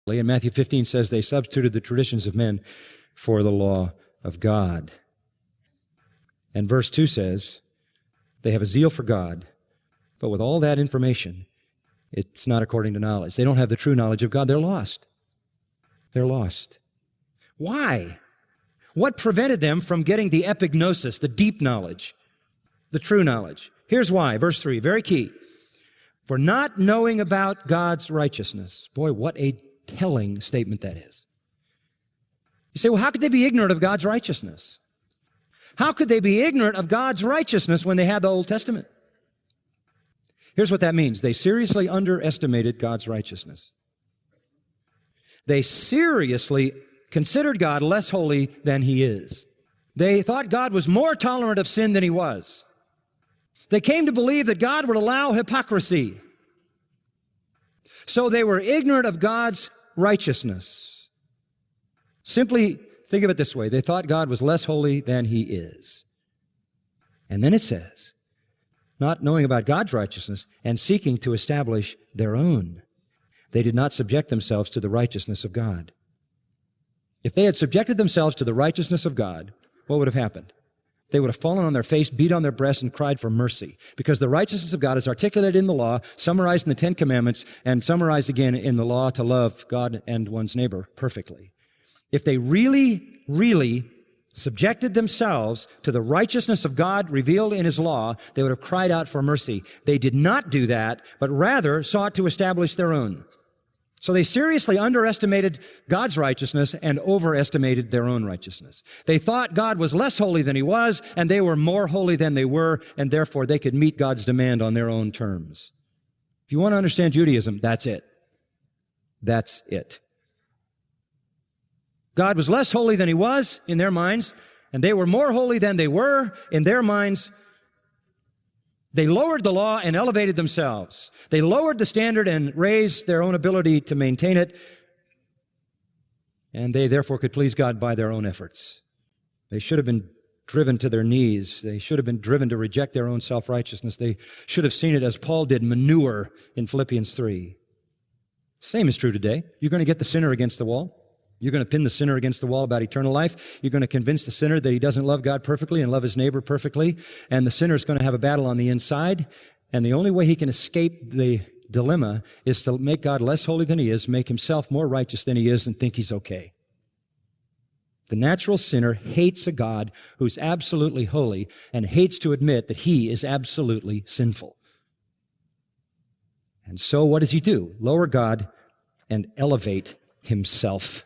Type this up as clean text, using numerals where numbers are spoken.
And Matthew 15 says they substituted the traditions of men for the law of God. And verse 2 says they have a zeal for God, but with all that information, it's not according to knowledge. They don't have the true knowledge of God. They're lost. They're lost. Why? What prevented them from getting the epignosis, the deep knowledge, the true knowledge? Here's why. Verse 3, very key. For not knowing about God's righteousness. Boy, what a telling statement that is. You say, well, how could they be ignorant of God's righteousness? How could they be ignorant of God's righteousness when they had the Old Testament? Here's what that means. They seriously underestimated God's righteousness. They seriously considered God less holy than He is. They thought God was more tolerant of sin than He was. They came to believe that God would allow hypocrisy. So they were ignorant of God's righteousness. Simply think of it this way. They thought God was less holy than He is. And then it says, not knowing about God's righteousness and seeking to establish their own. They did not subject themselves to the righteousness of God. If they had subjected themselves to the righteousness of God, what would have happened? They would have fallen on their face, beat on their breast, and cried for mercy. Because the righteousness of God is articulated in the law, summarized in the Ten Commandments, and summarized again in the law to love God and one's neighbor perfectly. If they really subjected themselves to the righteousness of God revealed in His law, they would have cried out for mercy. They did not do that, but rather sought to establish their own. So they seriously underestimated God's righteousness and overestimated their own righteousness. They thought God was less holy than He was, and they were more holy than they were, and therefore they could meet God's demand on their own terms. If you want to understand Judaism, that's it. That's it. God was less holy than He was in their minds, and they were more holy than they were in their minds. They lowered the law and elevated themselves. They lowered the standard and raised their own ability to maintain it, and they therefore could please God by their own efforts. They should have been driven to their knees. They should have been driven to reject their own self-righteousness. They should have seen it as Paul did, manure in Philippians 3. Same is true today. You're going to get the sinner against the wall. You're going to pin the sinner against the wall about eternal life. You're going to convince the sinner that he doesn't love God perfectly and love his neighbor perfectly. And the sinner is going to have a battle on the inside. And the only way he can escape the dilemma is to make God less holy than He is, make himself more righteous than he is, and think he's okay. The natural sinner hates a God who's absolutely holy and hates to admit that he is absolutely sinful. And so what does he do? Lower God and elevate himself.